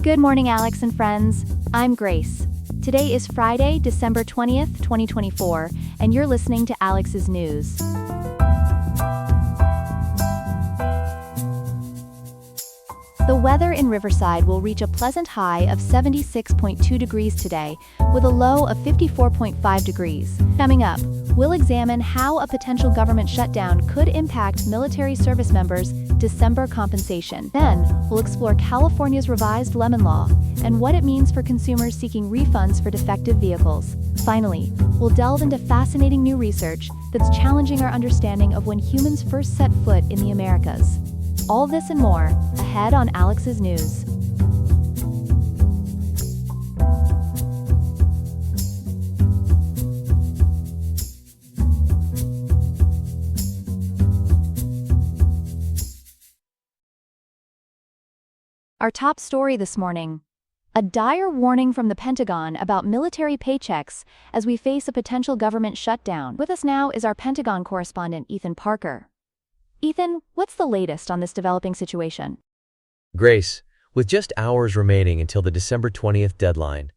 Good morning, Alex and friends. I'm Grace. Today is Friday, December 20th, 2024, and you're listening to Alex's News. The weather in Riverside will reach a pleasant high of 76.2 degrees today, with a low of 54.5 degrees. Coming up, we'll examine how a potential government shutdown could impact military service members' December compensation. Then, we'll explore California's revised lemon law and what it means for consumers seeking refunds for defective vehicles. Finally, we'll delve into fascinating new research that's challenging our understanding of when humans first set foot in the Americas. All this and more, ahead on Alex's News. Our top story this morning: a dire warning from the Pentagon about military paychecks as we face a potential government shutdown. With us now is our Pentagon correspondent, Ethan Parker. Ethan, what's the latest on this developing situation? Grace, with just hours remaining until the December 20th deadline,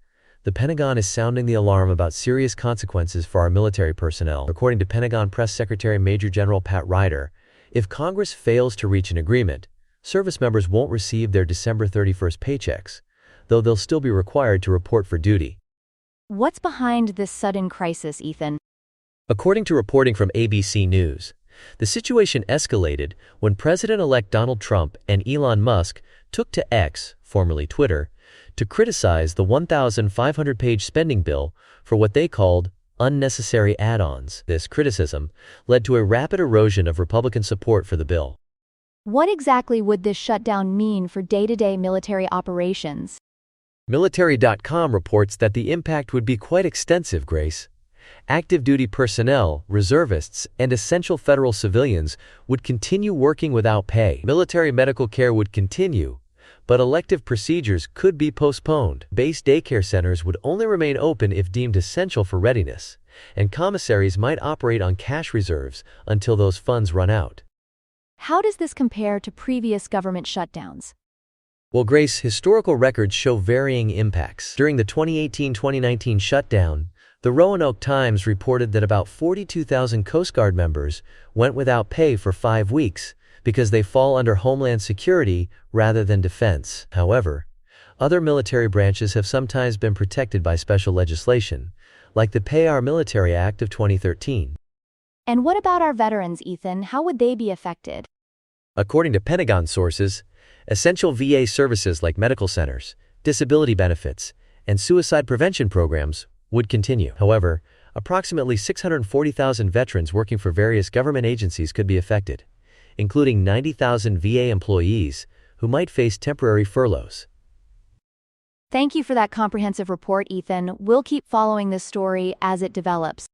the Pentagon is sounding the alarm about serious consequences for our military personnel. According to Pentagon Press Secretary Major General Pat Ryder, if Congress fails to reach an agreement, service members won't receive their December 31st paychecks, though they'll still be required to report for duty. What's behind this sudden crisis, Ethan? According to reporting from ABC News, the situation escalated when President-elect Donald Trump and Elon Musk took to X, formerly Twitter, to criticize the 1,500-page spending bill for what they called unnecessary add-ons. This criticism led to a rapid erosion of Republican support for the bill. What exactly would this shutdown mean for day-to-day military operations? Military.com reports that the impact would be quite extensive, Grace. Active duty personnel, reservists, and essential federal civilians would continue working without pay. Military medical care would continue, but elective procedures could be postponed. Base daycare centers would only remain open if deemed essential for readiness, and commissaries might operate on cash reserves until those funds run out. How does this compare to previous government shutdowns? Well, Grace, historical records show varying impacts. During the 2018-2019 shutdown, the Roanoke Times reported that about 42,000 Coast Guard members went without pay for 5 weeks because they fall under Homeland Security rather than Defense. However, other military branches have sometimes been protected by special legislation, like the Pay Our Military Act of 2013. And what about our veterans, Ethan? How would they be affected? According to Pentagon sources, essential VA services like medical centers, disability benefits, and suicide prevention programs would continue. However, approximately 640,000 veterans working for various government agencies could be affected, including 90,000 VA employees who might face temporary furloughs. Thank you for that comprehensive report, Ethan. We'll keep following this story as it develops.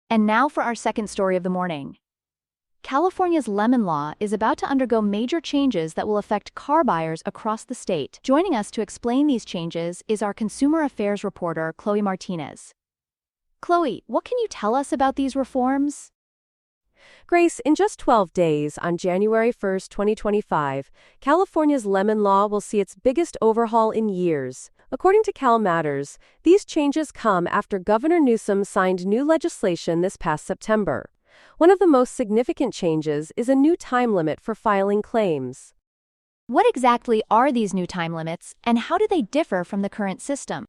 And now for our second story of the morning. California's lemon law is about to undergo major changes that will affect car buyers across the state. Joining us to explain these changes is our consumer affairs reporter, Chloe Martinez. Chloe, what can you tell us about these reforms? Grace, in just 12 days, on January 1st, 2025, California's lemon law will see its biggest overhaul in years. According to Cal Matters, these changes come after Governor Newsom signed new legislation this past September. One of the most significant changes is a new time limit for filing claims. What exactly are these new time limits, and how do they differ from the current system?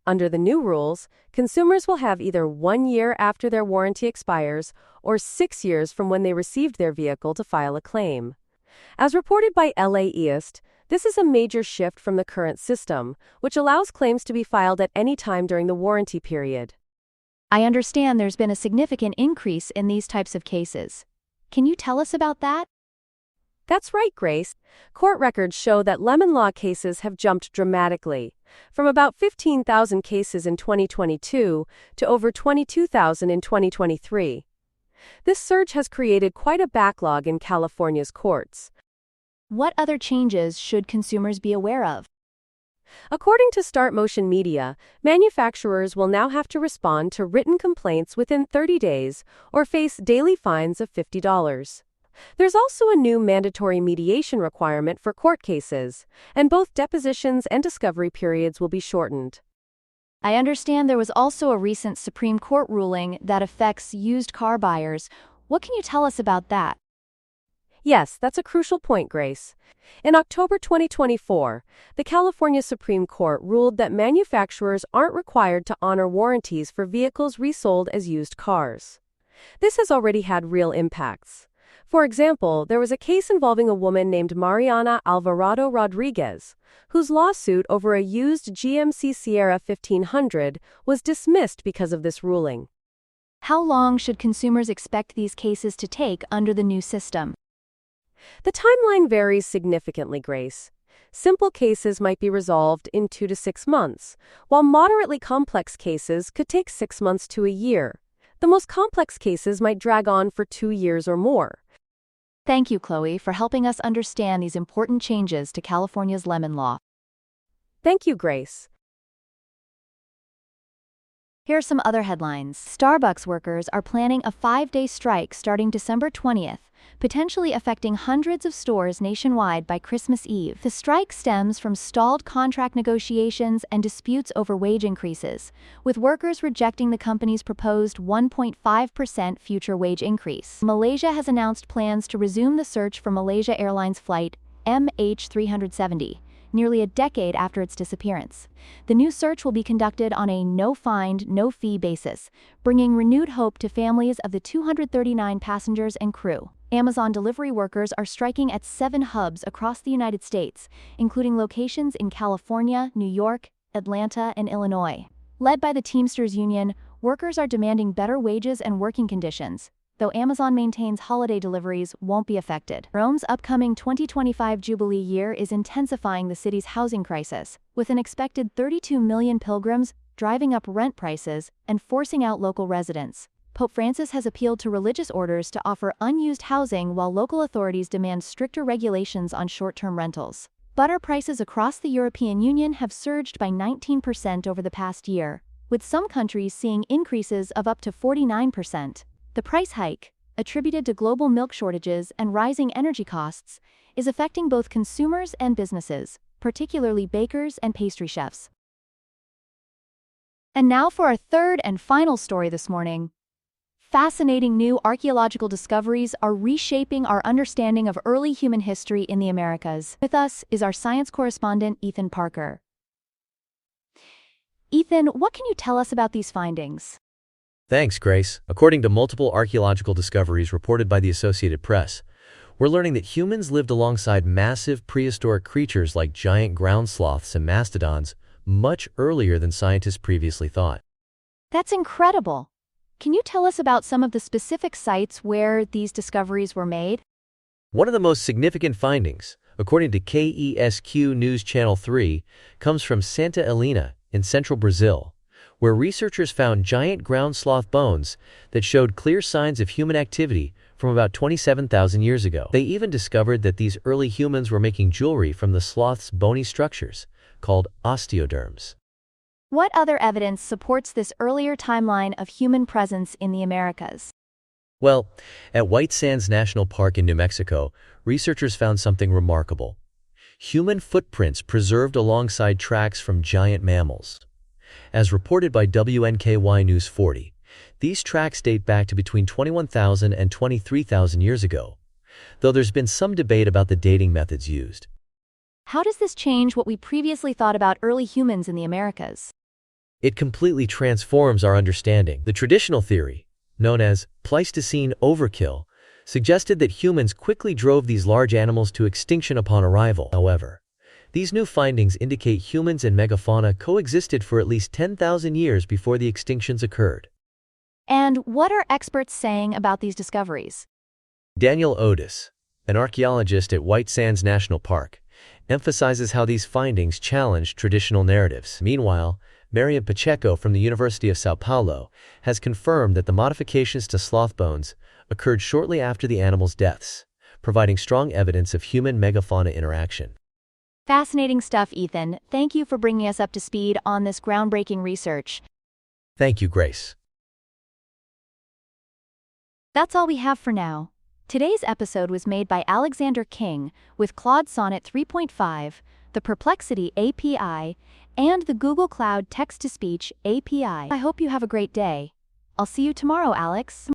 Under the new rules, consumers will have either 1 year after their warranty expires or 6 years from when they received their vehicle to file a claim. As reported by LA East, this is a major shift from the current system, which allows claims to be filed at any time during the warranty period. I understand there's been a significant increase in these types of cases. Can you tell us about that? That's right, Grace. Court records show that lemon law cases have jumped dramatically, from about 15,000 cases in 2022 to over 22,000 in 2023. This surge has created quite a backlog in California's courts. What other changes should consumers be aware of? According to Start Motion Media, manufacturers will now have to respond to written complaints within 30 days or face daily fines of $50. There's also a new mandatory mediation requirement for court cases, and both depositions and discovery periods will be shortened. I understand there was also a recent Supreme Court ruling that affects used car buyers. What can you tell us about that? Yes, that's a crucial point, Grace. In October 2024, the California Supreme Court ruled that manufacturers aren't required to honor warranties for vehicles resold as used cars. This has already had real impacts. For example, there was a case involving a woman named Mariana Alvarado Rodriguez, whose lawsuit over a used GMC Sierra 1500 was dismissed because of this ruling. How long should consumers expect these cases to take under the new system? The timeline varies significantly, Grace. Simple cases might be resolved in 2 to 6 months, while moderately complex cases could take 6 months to a year. The most complex cases might drag on for 2 years or more. Thank you, Chloe, for helping us understand these important changes to California's lemon law. Thank you, Grace. Here are some other headlines. Starbucks workers are planning a 5-day strike starting December 20th, potentially affecting hundreds of stores nationwide by Christmas Eve. The strike stems from stalled contract negotiations and disputes over wage increases, with workers rejecting the company's proposed 1.5% future wage increase. Malaysia has announced plans to resume the search for Malaysia Airlines flight MH370. Nearly a decade after its disappearance. The new search will be conducted on a no-find, no-fee basis, bringing renewed hope to families of the 239 passengers and crew. Amazon delivery workers are striking at 7 hubs across the United States, including locations in California, New York, Atlanta, and Illinois. Led by the Teamsters Union, workers are demanding better wages and working conditions, though Amazon maintains holiday deliveries won't be affected. Rome's upcoming 2025 Jubilee year is intensifying the city's housing crisis, with an expected 32 million pilgrims driving up rent prices and forcing out local residents. Pope Francis has appealed to religious orders to offer unused housing while local authorities demand stricter regulations on short-term rentals. Butter prices across the European Union have surged by 19% over the past year, with some countries seeing increases of up to 49%. The price hike, attributed to global milk shortages and rising energy costs, is affecting both consumers and businesses, particularly bakers and pastry chefs. And now for our third and final story this morning. Fascinating new archaeological discoveries are reshaping our understanding of early human history in the Americas. With us is our science correspondent, Ethan Parker. Ethan, what can you tell us about these findings? Thanks, Grace. According to multiple archaeological discoveries reported by the Associated Press, we're learning that humans lived alongside massive prehistoric creatures like giant ground sloths and mastodons much earlier than scientists previously thought. That's incredible. Can you tell us about some of the specific sites where these discoveries were made? One of the most significant findings, according to KESQ News Channel 3, comes from Santa Helena in central Brazil, where researchers found giant ground sloth bones that showed clear signs of human activity from about 27,000 years ago. They even discovered that these early humans were making jewelry from the sloth's bony structures, called osteoderms. What other evidence supports this earlier timeline of human presence in the Americas? Well, at White Sands National Park in New Mexico, researchers found something remarkable. Human footprints preserved alongside tracks from giant mammals. As reported by WNKY News 40, these tracks date back to between 21,000 and 23,000 years ago, though there's been some debate about the dating methods used. How does this change what we previously thought about early humans in the Americas? It completely transforms our understanding. The traditional theory, known as Pleistocene overkill, suggested that humans quickly drove these large animals to extinction upon arrival. However, these new findings indicate humans and megafauna coexisted for at least 10,000 years before the extinctions occurred. And what are experts saying about these discoveries? Daniel Otis, an archaeologist at White Sands National Park, emphasizes how these findings challenge traditional narratives. Meanwhile, Maria Pacheco from the University of Sao Paulo has confirmed that the modifications to sloth bones occurred shortly after the animals' deaths, providing strong evidence of human-megafauna interaction. Fascinating stuff, Ethan. Thank you for bringing us up to speed on this groundbreaking research. Thank you, Grace. That's all we have for now. Today's episode was made by Alexander King with Claude Sonnet 3.5, the Perplexity API, and the Google Cloud Text-to-Speech API. I hope you have a great day. I'll see you tomorrow, Alex.